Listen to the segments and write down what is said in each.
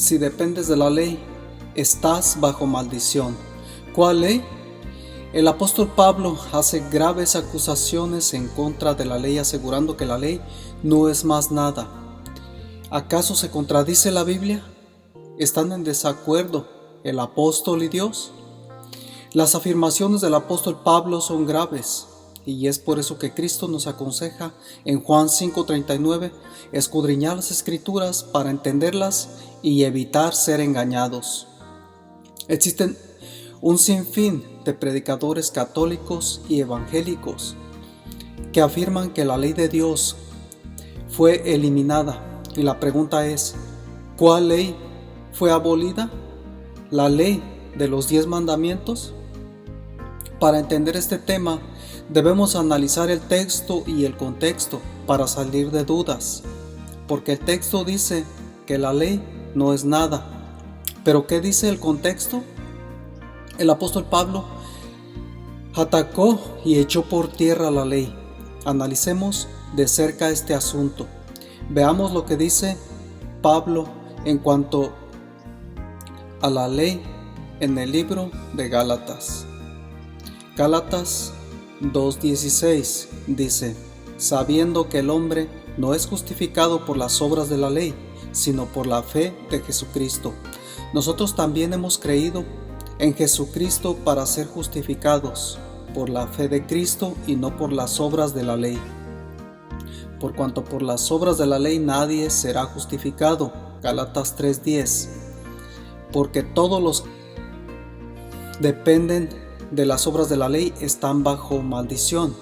Si dependes de la ley, estás bajo maldición. ¿Cuál ley? El apóstol Pablo hace graves acusaciones en contra de la ley, asegurando que la ley no es más nada. ¿Acaso se contradice la Biblia? ¿Están en desacuerdo el apóstol y Dios? Las afirmaciones del apóstol Pablo son graves, y es por eso que Cristo nos aconseja en Juan 5:39 escudriñar las Escrituras para entenderlas y evitar ser engañados. Existen un sinfín de predicadores católicos y evangélicos que afirman que la ley de Dios fue eliminada, y la pregunta es, ¿cuál ley fue abolida? ¿La ley de los 10 mandamientos? Para entender este tema, debemos analizar el texto y el contexto para salir de dudas, porque el texto dice que la ley no es nada. ¿Pero qué dice el contexto? El apóstol Pablo atacó y echó por tierra la ley. Analicemos de cerca este asunto. Veamos lo que dice Pablo en cuanto a la ley en el libro de Gálatas. Gálatas 2:16 dice: sabiendo que el hombre no es justificado por las obras de la ley, sino por la fe de Jesucristo. Nosotros también hemos creído en Jesucristo para ser justificados por la fe de Cristo y no por las obras de la ley. Por cuanto por las obras de la ley nadie será justificado. Gálatas 3:10. Porque todos los que dependen de las obras de la ley están bajo maldición.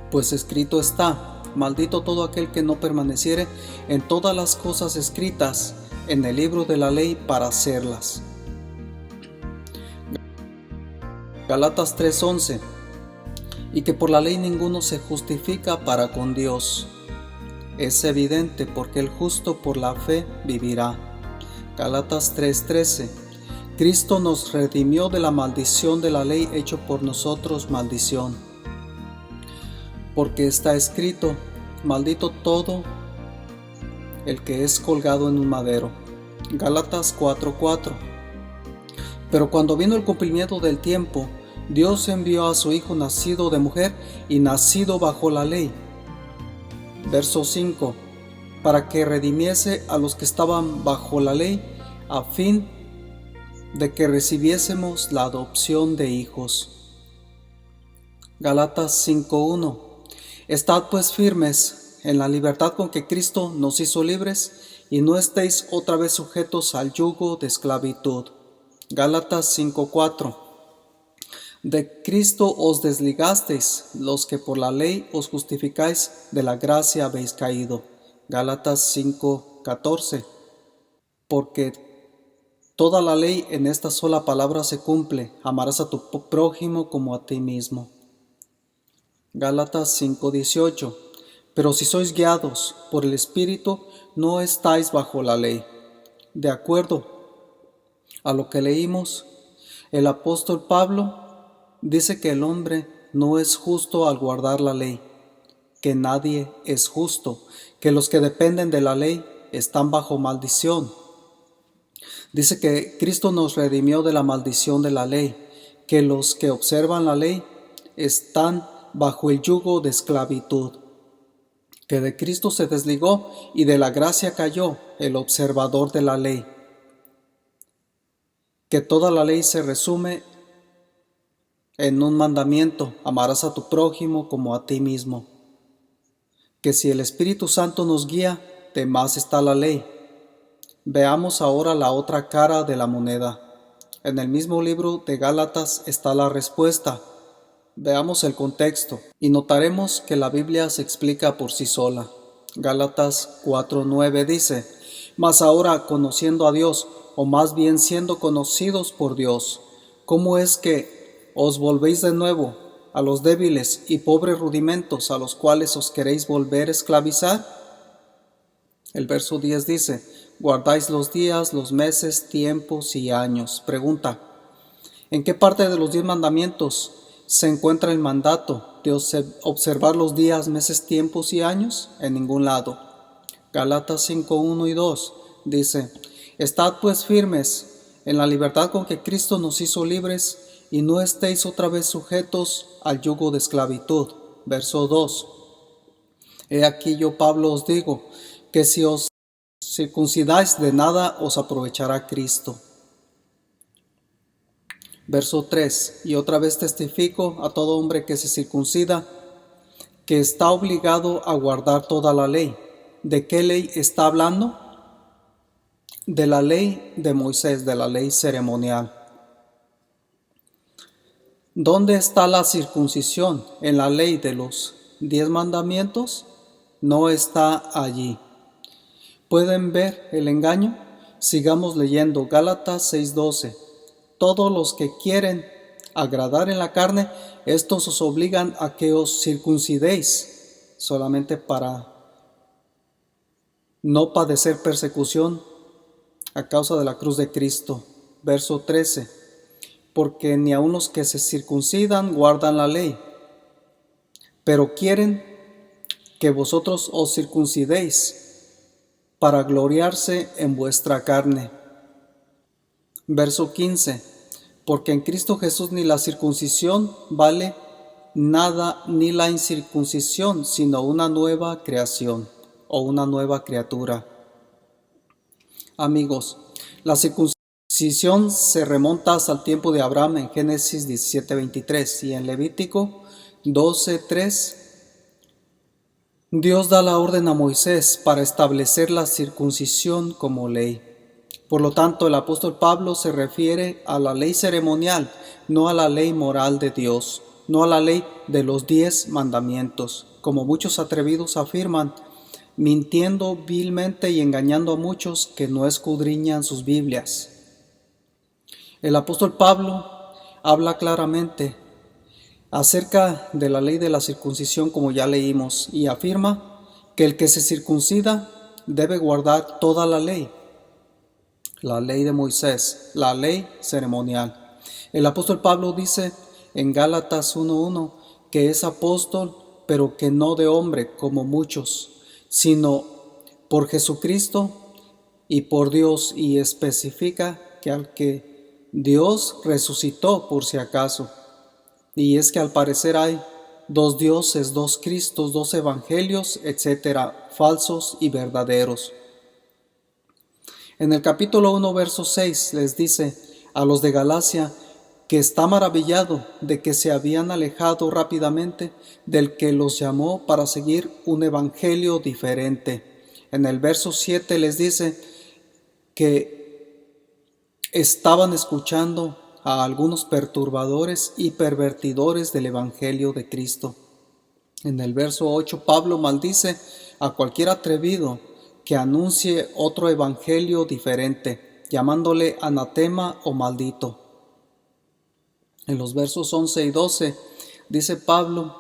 Pues escrito está: maldito todo aquel que no permaneciere en todas las cosas escritas en el libro de la ley para hacerlas. Gálatas 3:11. Y que por la ley ninguno se justifica para con Dios. Es evidente, porque el justo por la fe vivirá. Gálatas 3:13. Cristo nos redimió de la maldición de la ley, hecho por nosotros maldición. Porque está escrito: maldito todo el que es colgado en un madero. Gálatas 4:4. Pero cuando vino el cumplimiento del tiempo, Dios envió a su Hijo nacido de mujer y nacido bajo la ley. Verso 5. Para que redimiese a los que estaban bajo la ley, a fin de que recibiésemos la adopción de hijos. Gálatas 5:1. Estad pues firmes en la libertad con que Cristo nos hizo libres, y no estéis otra vez sujetos al yugo de esclavitud. Gálatas 5:4. De Cristo os desligasteis, los que por la ley os justificáis, de la gracia habéis caído. Gálatas 5:14. Porque toda la ley en esta sola palabra se cumple: amarás a tu prójimo como a ti mismo. Gálatas 5:18. Pero si sois guiados por el Espíritu, no estáis bajo la ley. De acuerdo a lo que leímos, el apóstol Pablo dice que el hombre no es justo al guardar la ley, que nadie es justo, que los que dependen de la ley están bajo maldición. Dice que Cristo nos redimió de la maldición de la ley, que los que observan la ley están bajo el yugo de esclavitud, que de Cristo se desligó y de la gracia cayó el observador de la ley, que toda la ley se resume en un mandamiento: amarás a tu prójimo como a ti mismo. Que si el Espíritu Santo nos guía, de más está la ley. Veamos ahora la otra cara de la moneda. En el mismo libro de Gálatas está la respuesta. Veamos el contexto y notaremos que la Biblia se explica por sí sola. Gálatas 4:9 dice: mas ahora, conociendo a Dios, o más bien siendo conocidos por Dios, ¿cómo es que os volvéis de nuevo a los débiles y pobres rudimentos a los cuales os queréis volver a esclavizar? El verso 10 dice: guardáis los días, los meses, tiempos y años. Pregunta: ¿en qué parte de los 10 mandamientos se encuentra el mandato de observar los días, meses, tiempos y años? En ningún lado. Gálatas 5:1 y 2 dice: Estad pues firmes en la libertad con que Cristo nos hizo libres, y no estéis otra vez sujetos al yugo de esclavitud. Verso 2. He aquí yo, Pablo, os digo, que si os circuncidáis, de nada os aprovechará Cristo. Verso 3. Y otra vez testifico a todo hombre que se circuncida, que está obligado a guardar toda la ley. ¿De qué ley está hablando? De la ley de Moisés, de la ley ceremonial. ¿Dónde está la circuncisión? En la ley de los 10 mandamientos. No está allí. ¿Pueden ver el engaño? Sigamos leyendo Gálatas 6:12. Todos los que quieren agradar en la carne, estos os obligan a que os circuncidéis, solamente para no padecer persecución a causa de la cruz de Cristo. Verso 13. Porque ni aun los que se circuncidan guardan la ley, pero quieren que vosotros os circuncidéis para gloriarse en vuestra carne. Verso 15. Porque en Cristo Jesús ni la circuncisión vale nada, ni la incircuncisión, sino una nueva creación o una nueva criatura. Amigos, la circuncisión se remonta hasta el tiempo de Abraham en Génesis 17:23 y en Levítico 12:3. Dios da la orden a Moisés para establecer la circuncisión como ley. Por lo tanto, el apóstol Pablo se refiere a la ley ceremonial, no a la ley moral de Dios, no a la ley de los 10 mandamientos, como muchos atrevidos afirman, mintiendo vilmente y engañando a muchos que no escudriñan sus Biblias. El apóstol Pablo habla claramente acerca de la ley de la circuncisión, como ya leímos, y afirma que el que se circuncida debe guardar toda la ley de Moisés, la ley ceremonial. El apóstol Pablo dice en Gálatas 1:1 que es apóstol, pero que no de hombre como muchos, sino por Jesucristo y por Dios, y especifica que al que Dios resucitó por si acaso. Y es que al parecer hay 2 dioses, 2 Cristos, 2 evangelios, etcétera, falsos y verdaderos. En el capítulo 1, verso 6, les dice a los de Galacia que está maravillado de que se habían alejado rápidamente del que los llamó para seguir un evangelio diferente. En el verso 7 les dice que estaban escuchando a algunos perturbadores y pervertidores del evangelio de Cristo. En el verso 8 Pablo maldice a cualquier atrevido que anuncie otro evangelio diferente, llamándole anatema o maldito. En los versos 11 y 12 dice Pablo: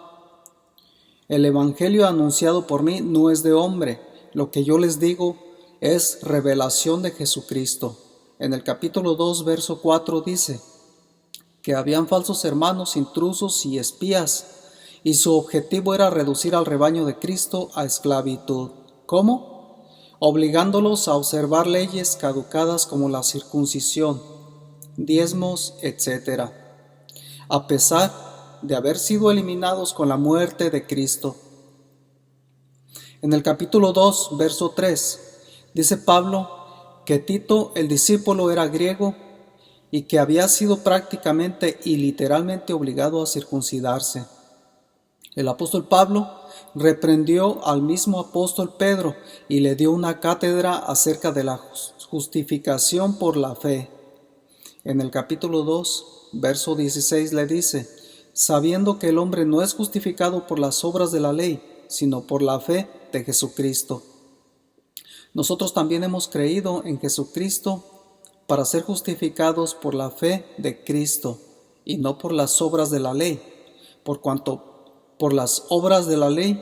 el evangelio anunciado por mí no es de hombre, lo que yo les digo es revelación de Jesucristo. En el capítulo 2, verso 4 dice que habían falsos hermanos, intrusos y espías, y su objetivo era reducir al rebaño de Cristo a esclavitud. ¿Cómo? Obligándolos a observar leyes caducadas como la circuncisión, diezmos, etc., a pesar de haber sido eliminados con la muerte de Cristo. En el capítulo 2, verso 3, dice Pablo que Tito, el discípulo, era griego y que había sido prácticamente y literalmente obligado a circuncidarse. El apóstol Pablo reprendió al mismo apóstol Pedro y le dio una cátedra acerca de la justificación por la fe. En el capítulo 2, verso 16 le dice: sabiendo que el hombre no es justificado por las obras de la ley, sino por la fe de Jesucristo. Nosotros también hemos creído en Jesucristo para ser justificados por la fe de Cristo y no por las obras de la ley, por cuanto por las obras de la ley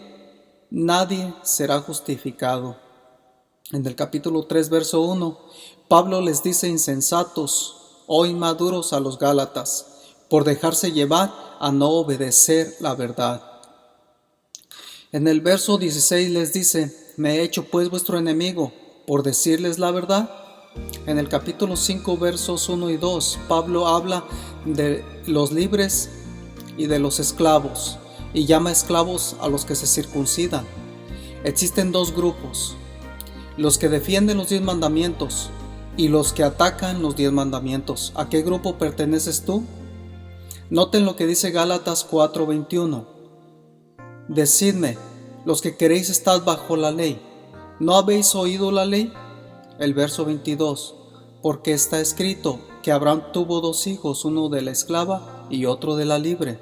nadie será justificado. En el capítulo 3, verso 1, Pablo les dice insensatos o inmaduros a los Gálatas por dejarse llevar a no obedecer la verdad. En el verso 16 les dice: me he hecho pues vuestro enemigo por decirles la verdad. En el capítulo 5, versos 1 y 2, Pablo habla de los libres y de los esclavos, y llama esclavos a los que se circuncidan. Existen dos grupos: los que defienden los 10 mandamientos y los que atacan los 10 mandamientos. ¿A qué grupo perteneces tú? Noten lo que dice Gálatas 4:21. Decidme, los que queréis estar bajo la ley, ¿no habéis oído la ley? El verso 22. Porque está escrito que Abraham tuvo 2 hijos, uno de la esclava y otro de la libre.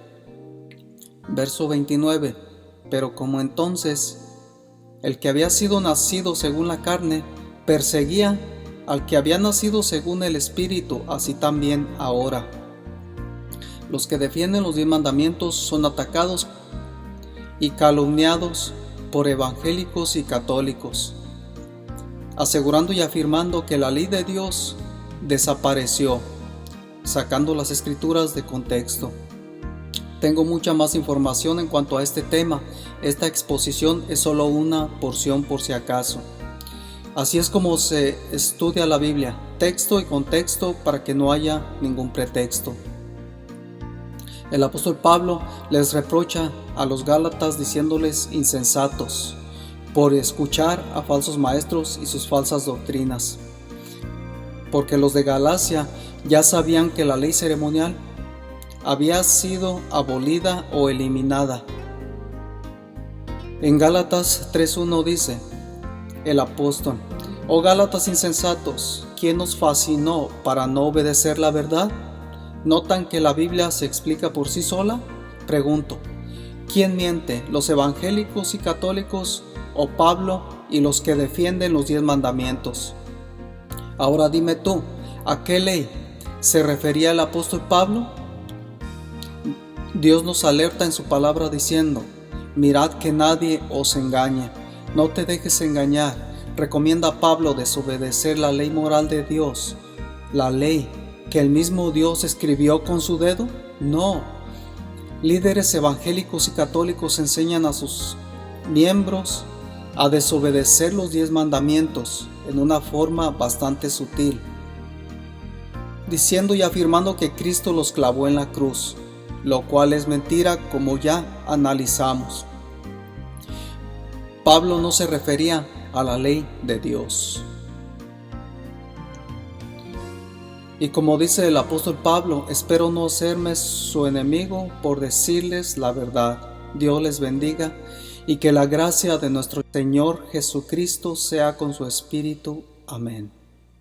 Verso 29. Pero como entonces el que había sido nacido según la carne perseguía al que había nacido según el Espíritu, así también ahora. Los que defienden los 10 mandamientos son atacados y calumniados por evangélicos y católicos, asegurando y afirmando que la ley de Dios desapareció, sacando las escrituras de contexto. Tengo mucha más información en cuanto a este tema. Esta exposición es solo una porción por si acaso. Así es como se estudia la Biblia, texto y contexto, para que no haya ningún pretexto. El apóstol Pablo les reprocha a los Gálatas diciéndoles insensatos por escuchar a falsos maestros y sus falsas doctrinas, porque los de Galacia ya sabían que la ley ceremonial había sido abolida o eliminada. En Gálatas 3:1 dice el apóstol: Oh Gálatas insensatos, ¿quién os fascinó para no obedecer la verdad? ¿Notan que la Biblia se explica por sí sola? Pregunto, ¿quién miente, los evangélicos y católicos o Pablo y los que defienden los 10 mandamientos? Ahora dime tú, ¿a qué ley se refería el apóstol Pablo? Dios nos alerta en su palabra diciendo: mirad que nadie os engañe, no te dejes engañar. ¿Recomienda a Pablo desobedecer la ley moral de Dios, la ley que el mismo Dios escribió con su dedo? No. Líderes evangélicos y católicos enseñan a sus miembros a desobedecer los 10 mandamientos en una forma bastante sutil, diciendo y afirmando que Cristo los clavó en la cruz, lo cual es mentira, como ya analizamos. Pablo no se refería a la ley de Dios. Y como dice el apóstol Pablo, espero no serme su enemigo por decirles la verdad. Dios les bendiga y que la gracia de nuestro Señor Jesucristo sea con su espíritu. Amén.